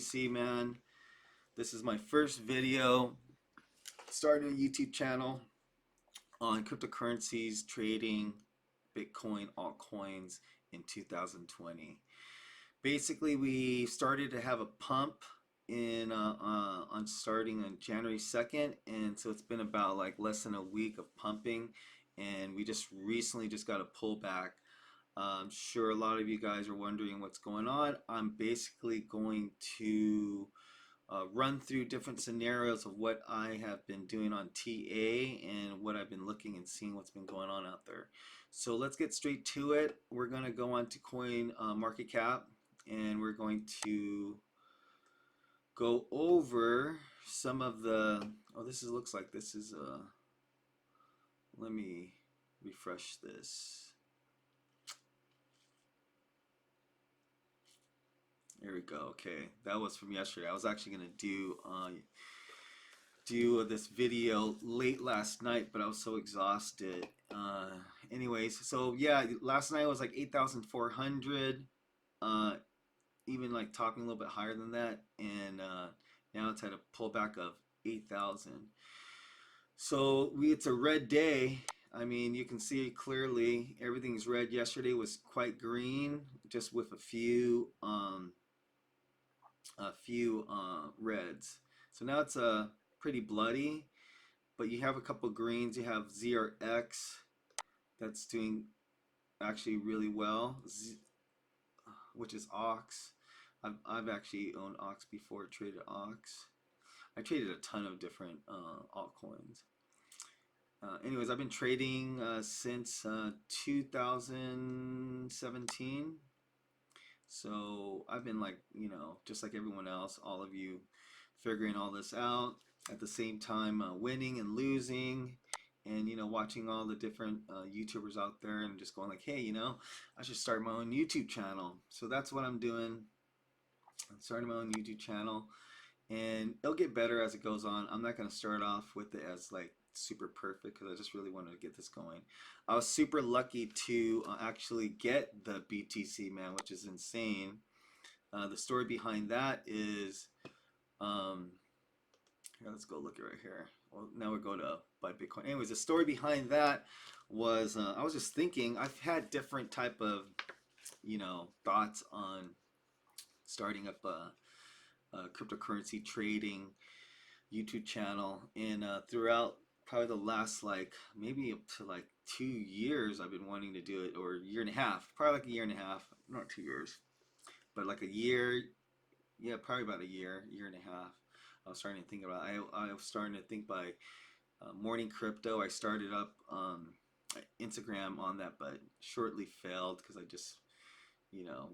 BTC Man. This is my first video starting a YouTube channel on cryptocurrencies, trading, Bitcoin, altcoins in 2020. Basically, we started to have a pump in on starting on January 2nd, and so it's been about like less than a week of pumping, and we just recently just got a pullback. I'm sure a lot of you guys are wondering what's going on. I'm basically going to run through different scenarios of what I have been doing on TA and what I've been looking and seeing what's been going on out there. So let's get straight to it. We're going to go on to coin market cap, and we're going to go over some of the, looks like this is let me refresh this. There we go. Okay, that was from yesterday. I was actually gonna do this video late last night, but I was so exhausted. Anyways, so yeah, last night was like 8,400. Even like talking a little bit higher than that, and now it's had a pullback of 8,000. So it's a red day. I mean, you can see it clearly. Everything's red. Yesterday was quite green, just with a few reds. So now it's pretty bloody, but you have a couple greens. You have ZRX that's doing actually really well, which is Ox. I've actually owned Ox before, traded Ox. I traded a ton of different altcoins. Anyways, I've been trading since 2017. So I've been like, just like everyone else, all of you, figuring all this out at the same time, winning and losing, and watching all the different YouTubers out there and just going like, hey, I should start my own YouTube channel. So that's what I'm doing. I'm starting my own YouTube channel, and it'll get better as it goes on. I'm not going to start off with it as like super perfect because I just really wanted to get this going. I was super lucky to actually get the BTC Man, which is insane. The story behind that is, here, let's go look it right here. Well, now we go to buy Bitcoin. Anyways, the story behind that was I was just thinking, I've had different type of thoughts on starting up a cryptocurrency trading YouTube channel, and throughout probably the last like maybe up to like 2 years I've been wanting to do it, or a year and a half, probably like a year and a half, not 2 years, but like a year, yeah, probably about a year and a half. I was starting to think about it. I was starting to think by Morning Crypto. I started up Instagram on that, but shortly failed because I just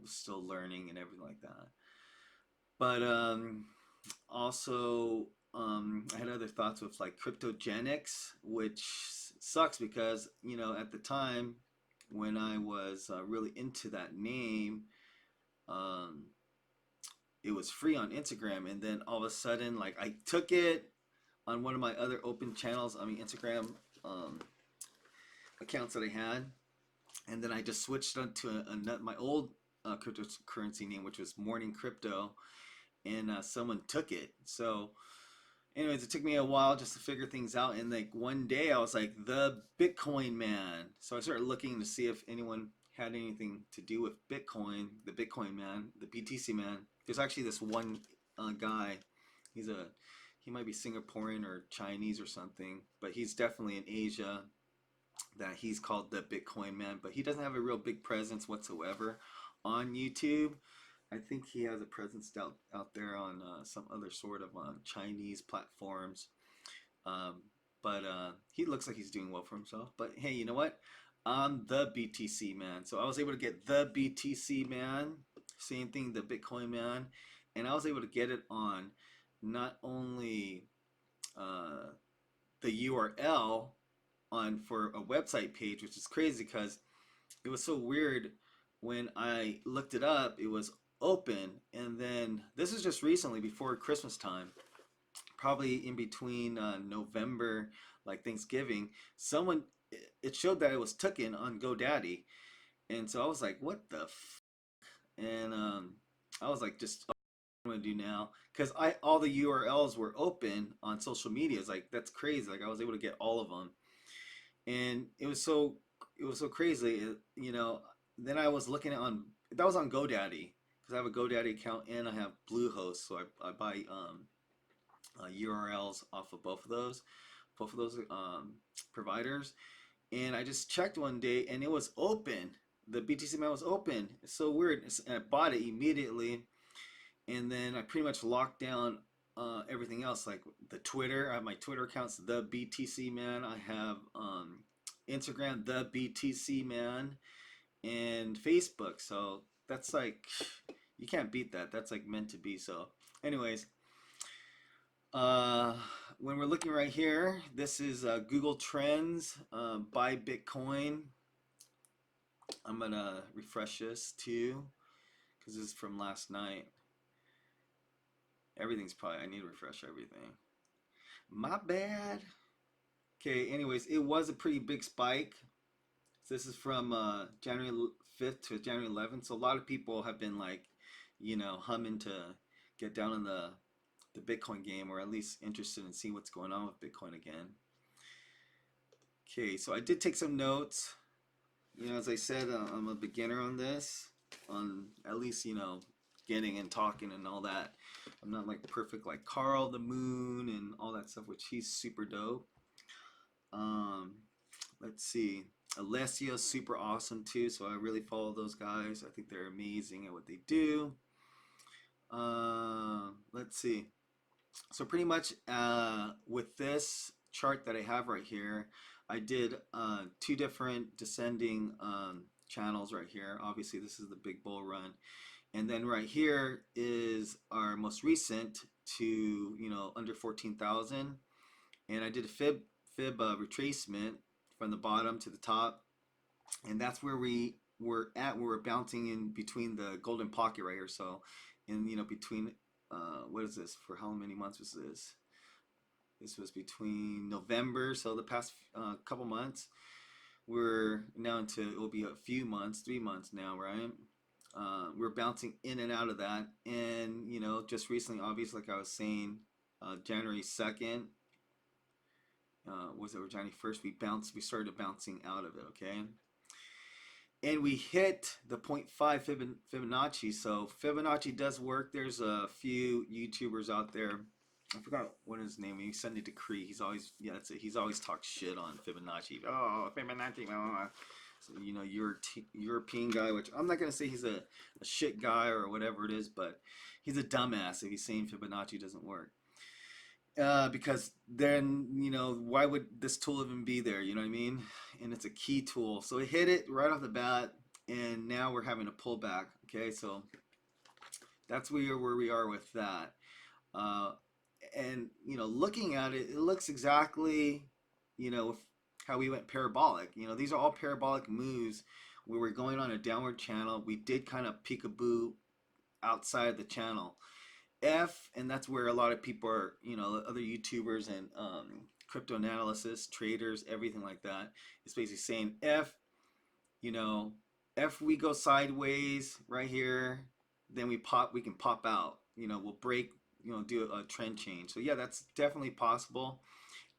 was still learning and everything like that. But also I had other thoughts with like cryptogenics, which sucks because at the time when I was really into that name, it was free on Instagram, and then all of a sudden, like, I took it on one of my other open channels, I mean Instagram accounts that I had, and then I just switched onto my old cryptocurrency name, which was Morning Crypto, and someone took it. So anyways, it took me a while just to figure things out, and like one day I was like, the Bitcoin Man. So I started looking to see if anyone had anything to do with Bitcoin, the Bitcoin Man, the BTC Man. There's actually this one guy. He might be Singaporean or Chinese or something, but he's definitely in Asia, that he's called the Bitcoin Man, but he doesn't have a real big presence whatsoever on YouTube. I think he has a presence out there on some other sort of Chinese platforms. But he looks like he's doing well for himself. But hey, you know what? I'm the BTC Man. So I was able to get the BTC Man, same thing, the Bitcoin Man, and I was able to get it on not only the URL for a website page, which is crazy because it was so weird. When I looked it up, it was open, and then this is just recently before Christmas time, probably in between November, like Thanksgiving, it showed that it was taken on GoDaddy, and so I was like, what the f? And I was like, just I'm gonna do now because I all the URLs were open on social media. It's like that's crazy. Like I was able to get all of them, and it was so crazy. You know, then I was looking at on that was on GoDaddy because I have a GoDaddy account and I have Bluehost, so I buy URLs off of both of those providers. And I just checked one day and it was open. The BTC MAN was open. It's so weird. And I bought it immediately, and then I pretty much locked down everything else, like the Twitter. I have my Twitter accounts, the BTC Man. I have Instagram, the BTC Man, and Facebook. So that's like you can't beat that. That's like meant to be. So, anyways, uh, when we're looking right here, this is Google Trends, buy Bitcoin. I'm gonna refresh this too because this is from last night. Everything's probably, I need to refresh everything. My bad. Okay, anyways, it was a pretty big spike. So this is from January 5th to January 11th. So a lot of people have been like, humming to get down in the Bitcoin game, or at least interested in seeing what's going on with Bitcoin again. Okay, so I did take some notes. As I said, I'm a beginner on this, on at least, getting and talking and all that. I'm not like perfect like Carl the Moon and all that stuff, which he's super dope. Let's see. Alessio's super awesome too, so I really follow those guys. I think they're amazing at what they do. Let's see. So pretty much with this chart that I have right here, I did two different descending channels right here. Obviously, this is the big bull run. And then right here is our most recent to, under 14,000. And I did a fib retracement from the bottom to the top. And that's where we were at. We were bouncing in between the golden pocket right here. So, between, what is this? For how many months was this? This was between November, so the past couple months. We're now into, it will be a few months, 3 months now, right? We're bouncing in and out of that. And, just recently, obviously, like I was saying, January 2nd, was it, or January 1st, we started bouncing out of it, okay? And we hit the 0.5 Fibonacci. So Fibonacci does work. There's a few YouTubers out there. I forgot what his name is. He sent it to Cree. He's always, that's it. He's always talked shit on Fibonacci. Oh, Fibonacci. So, European guy, which I'm not going to say he's a shit guy or whatever it is, but he's a dumbass if he's saying Fibonacci doesn't work. Because then, why would this tool even be there? You know what I mean? And it's a key tool. So it hit it right off the bat, and now we're having a pullback. Okay, so that's where we are with that. And, looking at it, it looks exactly, how we went parabolic. These are all parabolic moves where we're going on a downward channel. We did kind of peekaboo outside the channel. And that's where a lot of people are, other YouTubers and crypto analysts, traders, everything like that. It's basically saying if we go sideways right here, then we can pop out. We'll break, do a trend change. So yeah, that's definitely possible.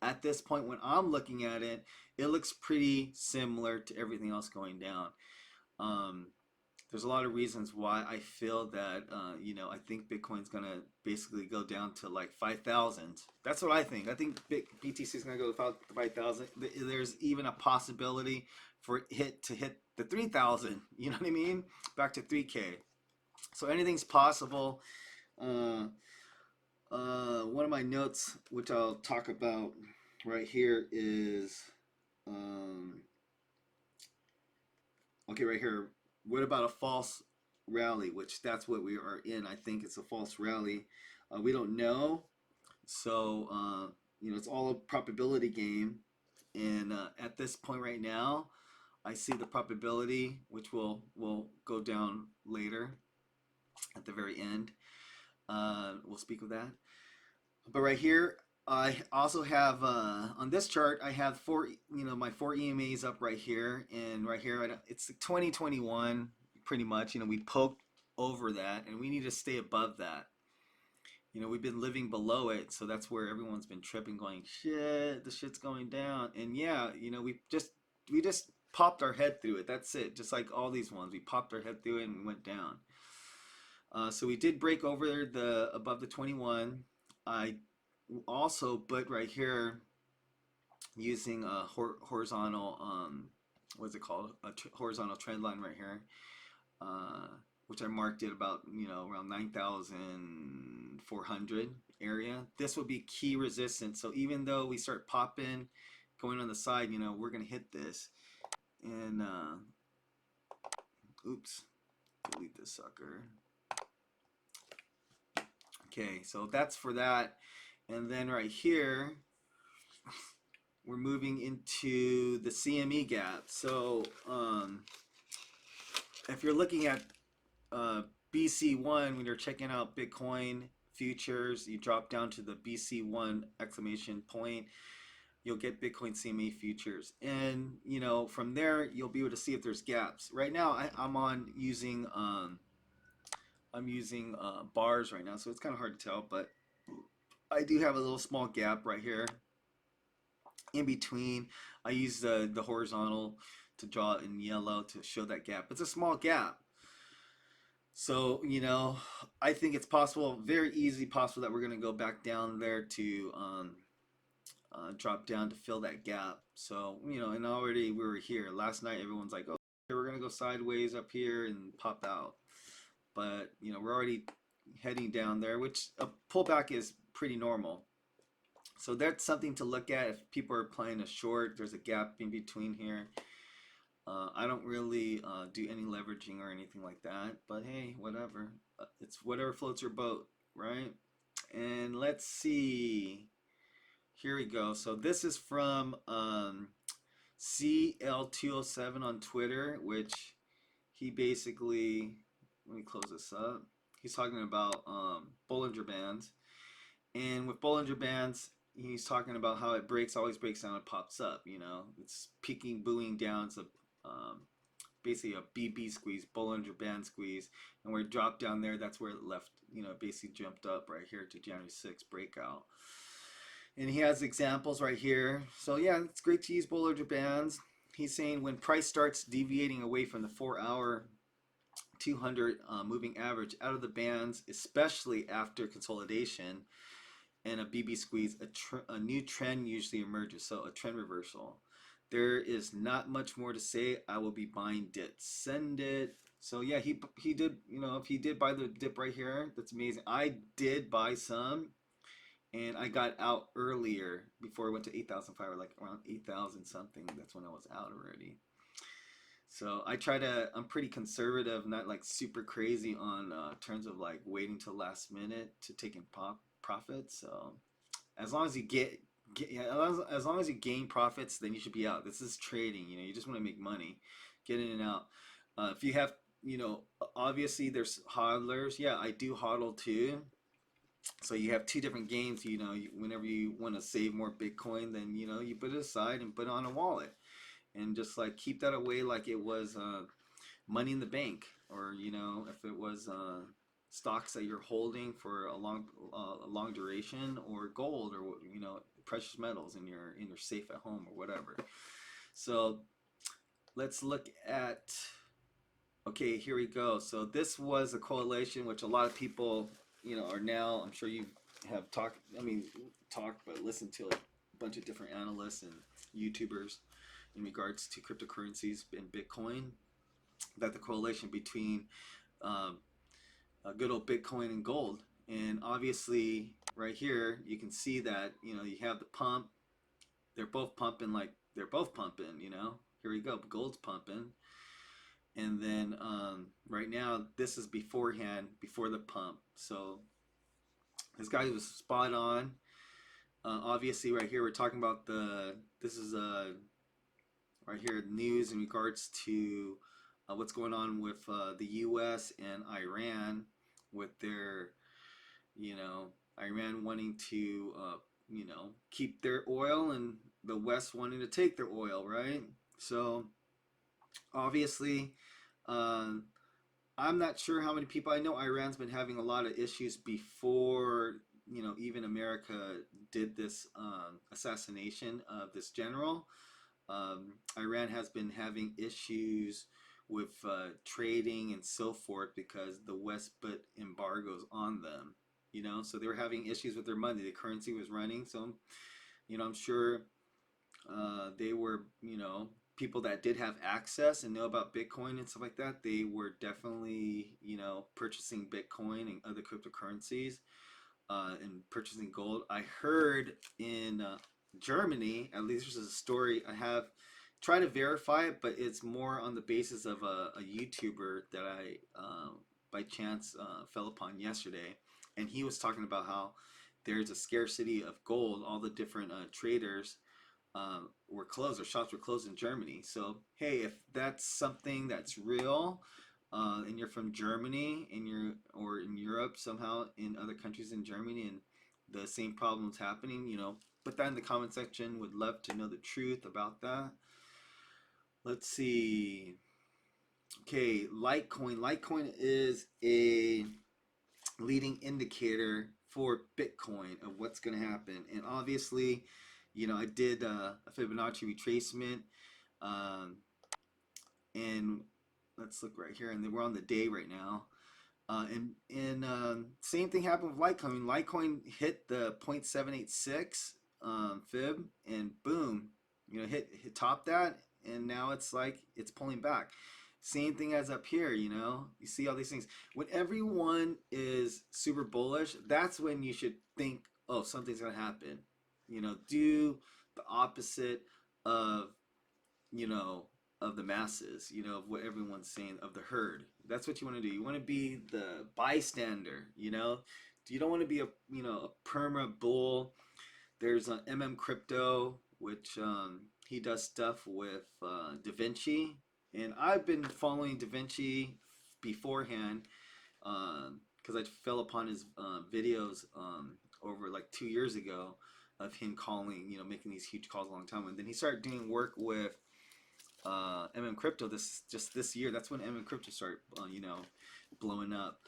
At this point, when I'm looking at it, it looks pretty similar to everything else going down. There's a lot of reasons why I feel that, I think Bitcoin's going to basically go down to like 5,000. That's what I think. I think BTC is going to go to 5,000. There's even a possibility for it to hit the 3,000. You know what I mean? Back to 3K. So anything's possible. One of my notes, which I'll talk about right here, is, okay, right here. What about a false rally? Which that's what we are in. I think it's a false rally. We don't know. So, it's all a probability game. And at this point right now, I see the probability, which will go down later at the very end. We'll speak of that. But right here, I also have, on this chart, I have my 4 EMAs up right here. And right here, it's 2021, pretty much. We poked over that, and we need to stay above that. we've been living below it, so that's where everyone's been tripping, going, shit, the shit's going down. And yeah, we just popped our head through it. That's it. Just like all these ones, we popped our head through it and went down. So we did break over the above the 21. I also put right here using a horizontal, what's it called? Horizontal trend line right here, uh, which I marked it about, around 9,400 area. This would be key resistance. So even though we start popping, going on the side, we're gonna hit this. And oops, delete this sucker. Okay, so that's for that. And then right here, we're moving into the CME Gap. So if you're looking at BC1, when you're checking out Bitcoin futures, you drop down to the BC1 exclamation point, you'll get Bitcoin CME futures. And, from there, you'll be able to see if there's gaps. Right now, I'm using bars right now, so it's kind of hard to tell, but I do have a little small gap right here in between. I use the horizontal to draw it in yellow to show that gap. It's a small gap. So, I think it's possible, very easy possible, that we're going to go back down there to drop down to fill that gap. So, and already we were here. Last night, everyone's like, oh, we're going to go sideways up here and pop out. But, we're already heading down there, which a pullback is pretty normal. So that's something to look at if people are playing a short. There's a gap in between here. I don't really do any leveraging or anything like that, but hey, whatever. It's whatever floats your boat, right? And let's see. Here we go. So this is from CL207 on Twitter, which he basically, let me close this up. He's talking about Bollinger Bands. And with Bollinger Bands, he's talking about how it always breaks down and pops up. It's peaking, buoying down. It's basically a BB squeeze, Bollinger Band squeeze. And where it dropped down there, that's where it left, basically jumped up right here to January 6th breakout. And he has examples right here. So yeah, it's great to use Bollinger Bands. He's saying when price starts deviating away from the 4-hour 200 moving average out of the bands, especially after consolidation and a BB squeeze, a new trend usually emerges. So a trend reversal. There is not much more to say. I will be buying dips. Send it. So yeah, he did, if he did buy the dip right here, that's amazing. I did buy some, and I got out earlier before it went to 8,500, like around 8,000 something. That's when I was out already. So I'm pretty conservative, not like super crazy on terms of like waiting till last minute to take in profits. So as long as you as long as you gain profits, then you should be out. This is trading. You just want to make money, get in and out. If you have, obviously there's hodlers. Yeah, I do hodl too. So you have two different games. Whenever you want to save more Bitcoin, then you put it aside and put it on a wallet, and just like keep that away like it was money in the bank, or if it was stocks that you're holding for a long duration, or gold, or precious metals in your safe at home or whatever. So let's look at, okay, here we go. So this was a correlation which a lot of people are now, I'm sure you have but listened to a bunch of different analysts and YouTubers in regards to cryptocurrencies and Bitcoin, that the correlation between good old Bitcoin and gold. And obviously right here you can see that you have the pump. They're both pumping. Here we go, gold's pumping. And then right now this is before the pump. So this guy was spot on. Obviously right here we're talking about this is right here news in regards to what's going on with the US and Iran, with their, Iran wanting to, keep their oil, and the West wanting to take their oil, right? So obviously, I'm not sure how many people. I know Iran's been having a lot of issues before, even America did this assassination of this general. Iran has been having issues with trading and so forth because the West put embargoes on them. So they were having issues with their money. The currency was running. So, I'm sure they were, people that did have access and know about Bitcoin and stuff like that. They were definitely, purchasing Bitcoin and other cryptocurrencies and purchasing gold. I heard in Germany, at least there's a story I have tried to verify it, but it's more on the basis of a YouTuber that I by chance fell upon yesterday, and he was talking about how there's a scarcity of gold. All the different traders were closed, or shops were closed in Germany. So hey, if that's something that's real, and you're from Germany and you're or in Europe somehow in other countries in Germany and the same problems happening, put that in the comment section. Would love to know the truth about that. Let's see. Okay, Litecoin. Litecoin is a leading indicator for Bitcoin of what's going to happen. And obviously, I did a Fibonacci retracement, um, and let's look right here, and then we're on the day right now. And same thing happened with Litecoin. Litecoin hit the 0.786 fib, and boom, hit top that, and now it's like it's pulling back. Same thing as up here. You see all these things. When everyone is super bullish, that's when you should think, oh, something's gonna happen. Do the opposite of you know, of the masses, of what everyone's saying, of the herd. That's what you want to do. You want to be the bystander, You don't want to be a perma bull. There's an Crypto, which he does stuff with Da Vinci. And I've been following Da Vinci beforehand because I fell upon his videos over like 2 years ago of him calling, making these huge calls a long time. And then he started doing work with Crypto this year. That's when Crypto started blowing up.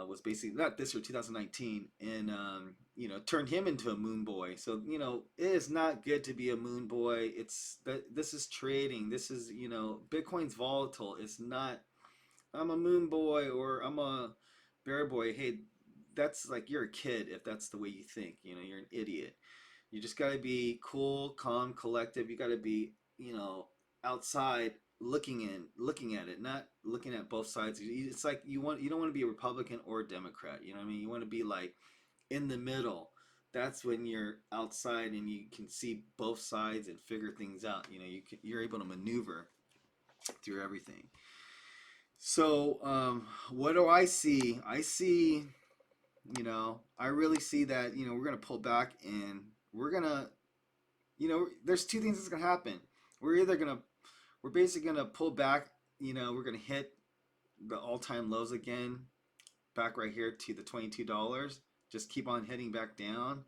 Was basically not this year, 2019, and turned him into a moon boy. So it is not good to be a moon boy. It's that this is trading. This is Bitcoin's volatile. It's not I'm a moon boy or I'm a bear boy. Hey, that's like you're a kid if that's the way you think. You're an idiot. You just got to be cool, calm, collective. You got to be, outside looking at it, not looking at both sides. It's like you don't want to be a Republican or a Democrat. You know what I mean? You want to be like in the middle. That's when you're outside and you can see both sides and figure things out. You're able to maneuver through everything. So, what do I see? I see, I really see that, we're going to pull back and we're going to, there's two things that's going to happen. We're basically going to pull back, we're going to hit the all-time lows again, back right here to the $22. Just keep on heading back down.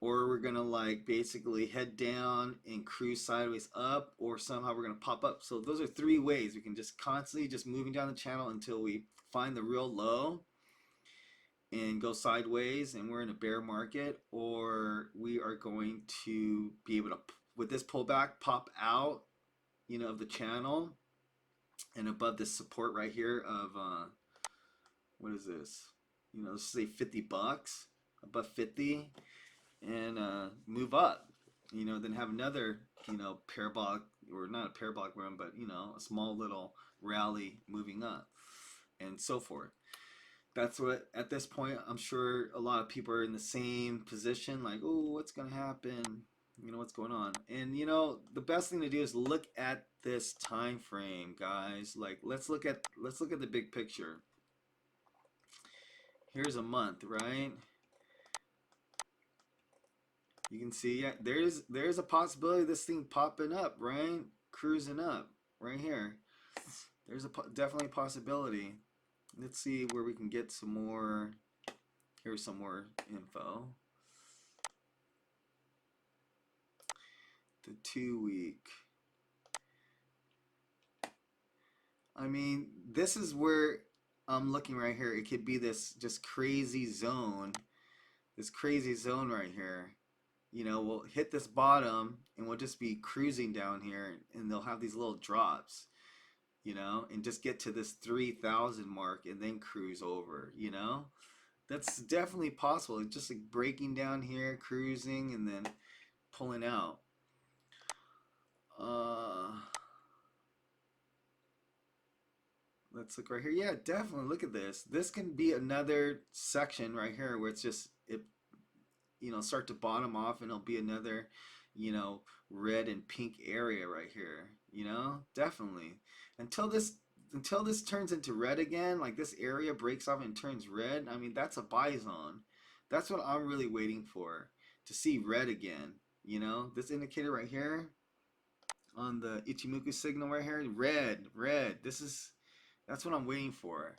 Or we're going to like basically head down and cruise sideways up, or somehow we're going to pop up. So those are three ways. We can just constantly just moving down the channel until we find the real low and go sideways and we're in a bear market, or we are going to be able to, with this pullback, pop out, of the channel and above this support right here of, what is this? Let's say $50, above 50, and move up. Then have another, parabolic, or not a parabolic run, but a small little rally moving up, and so forth. That's what, at this point, I'm sure a lot of people are in the same position, like, oh, what's gonna happen? What's going on? And the best thing to do is look at this time frame, guys. Like, let's look at the big picture. Here's a month, right? You can see, yeah, there's a possibility of this thing popping up, right? Cruising up right here. There's definitely a possibility. Let's see where we can get some more. Here's some more info. The 2 week. I mean, this is where I'm looking right here. It could be this just crazy zone, this crazy zone right here. You know, we'll hit this bottom and we'll just be cruising down here, and they'll have these little drops, you know, and just get to this 3,000 mark and then cruise over, you know. That's definitely possible. It's just like breaking down here, cruising, and then pulling out. Uh, let's look right here. Yeah, definitely. Look at this. This can be another section right here where it's just it, you know, start to bottom off, and it'll be another, you know, red and pink area right here. You know, definitely. Until this until this turns into red again, like this area breaks off and turns red. I mean, that's a buy zone. That's what I'm really waiting for, to see red again. You know, this indicator right here on the Ichimoku signal right here, red, red. That's what I'm waiting for.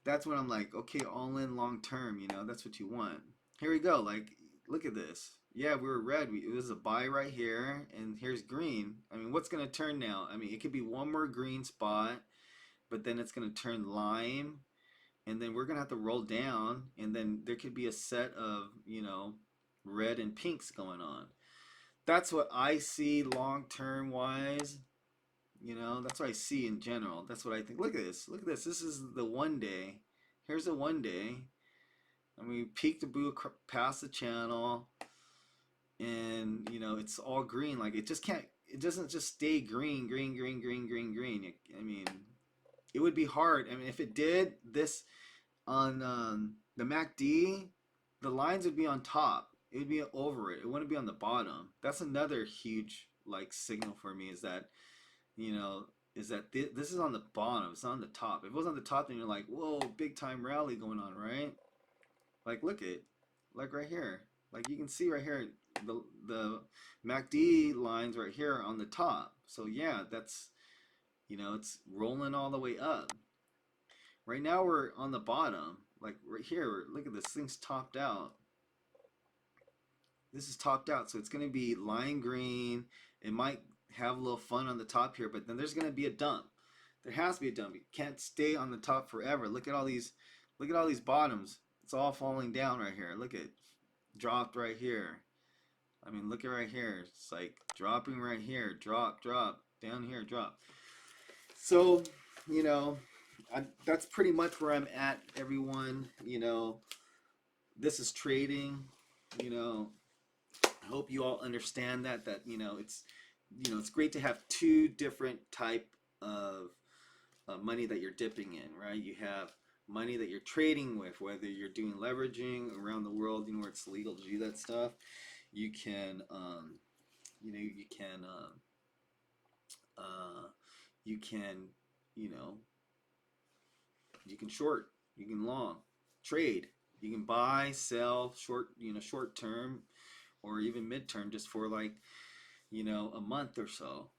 That's when I'm like, okay, all in long term, you know, that's what you want. Here we go. Like, look at this. Yeah, we were red. It was a buy right here, and here's green. I mean, what's going to turn now? I mean, it could be one more green spot, but then it's going to turn lime, and then we're going to have to roll down, and then there could be a set of, you know, red and pinks going on. That's what I see long term wise. You know, that's what I see in general. That's what I think. Look at this. Look at this. This is the 1 day. Here's the 1 day. And we peak the boo past the channel, and you know it's all green. Like it just can't. It doesn't just stay green, green, green, green, green, green. I mean, it would be hard. I mean, if it did this on the MACD, the lines would be on top. It would be over it. It wouldn't be on the bottom. That's another huge like signal for me, is that, you know, is that this is on the bottom. It's not on the top. If it was on the top, then you're like, whoa, big time rally going on, right? Like look at, like right here. Like you can see right here, the MACD lines right here on the top. So yeah, that's, you know, it's rolling all the way up. Right now we're on the bottom. Like right here, look at this thing's topped out. This is topped out, so it's going to be lime green. It might have a little fun on the top here, but then there's going to be a dump. There has to be a dump. You can't stay on the top forever. Look at all these, look at all these bottoms. It's all falling down right here. Look at, dropped right here. I mean, look at right here. It's like dropping right here. Drop, drop. Down here, drop. So, you know, that's pretty much where I'm at, everyone. You know, this is trading. You know, I hope you all understand that you know it's, you know, it's great to have two different type of money that you're dipping in, right? You have money that you're trading with, whether you're doing leveraging around the world, you know, where it's legal to do that stuff. You can, you know, uh, you can, you know, you can short, you can long, trade. You can buy, sell, short, you know, short term, or even midterm, just for like, you know, a month or so.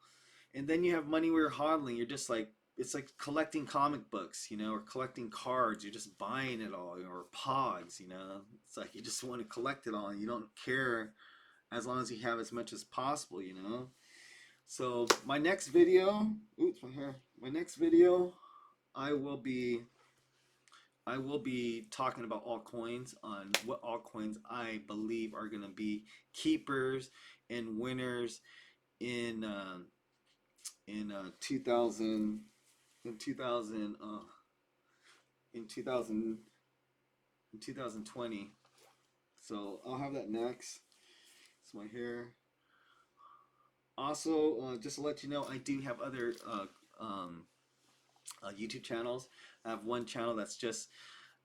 And then you have money where you're hodling. You're just like, it's like collecting comic books, you know, or collecting cards. You're just buying it all, or pogs, you know. It's like you just want to collect it all, and you don't care as long as you have as much as possible, you know. So my next video, oops, my hair. My next video, I will be talking about altcoins, on what altcoins I believe are going to be keepers and winners in 2000 in 2000 in 2000 in 2020. So I'll have that next. It's my hair. Also, just to let you know, I do have other YouTube channels. I have one channel that's just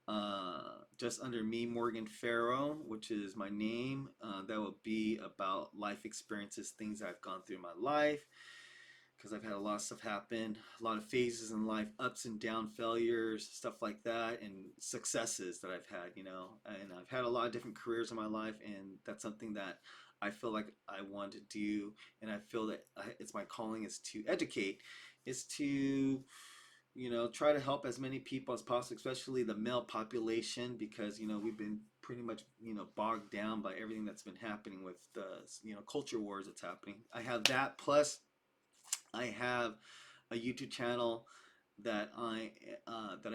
under me, Morgan Farrow, which is my name. That will be about life experiences, things I've gone through in my life, because I've had a lot of stuff happen, a lot of phases in life, ups and down, failures, stuff like that, and successes that I've had, you know. And I've had a lot of different careers in my life, and that's something that I feel like I want to do, and I feel that it's my calling, is to educate, is to, you know, try to help as many people as possible, especially the male population, because, you know, we've been pretty much, you know, bogged down by everything that's been happening with the, you know, culture wars that's happening. I have that, plus I have a YouTube channel that I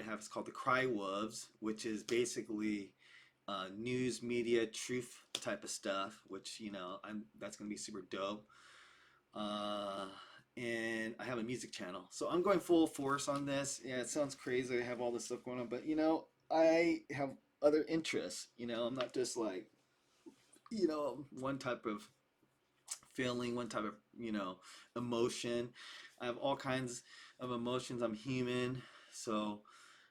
have is called the Cry Wolves, which is basically news, media, truth type of stuff. Which that's gonna be super dope. Uh, and I have a music channel, so I'm going full force on this. Yeah, it sounds crazy. I have all this stuff going on, but I have other interests. I'm not just like one type of feeling, one type of emotion. I have all kinds of emotions. I'm human, so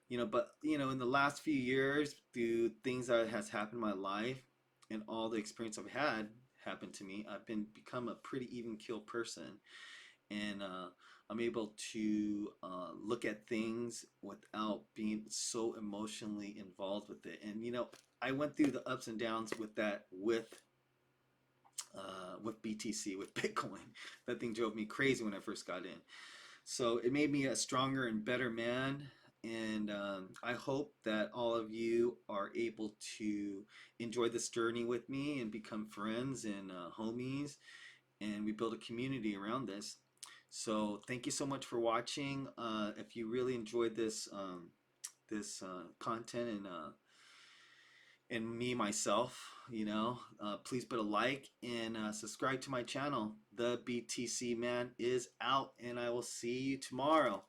but in the last few years, through things that has happened in my life and all the experience I've had happened to me, I've become a pretty even keel person, and I'm able to look at things without being so emotionally involved with it. And I went through the ups and downs with that with BTC, with Bitcoin. That thing drove me crazy when I first got in. So it made me a stronger and better man. And I hope that all of you are able to enjoy this journey with me and become friends and homies, and we build a community around this. So thank you so much for watching. If you really enjoyed this content and me myself, please put a like and subscribe to my channel. The BTC Man is out, and I will see you tomorrow.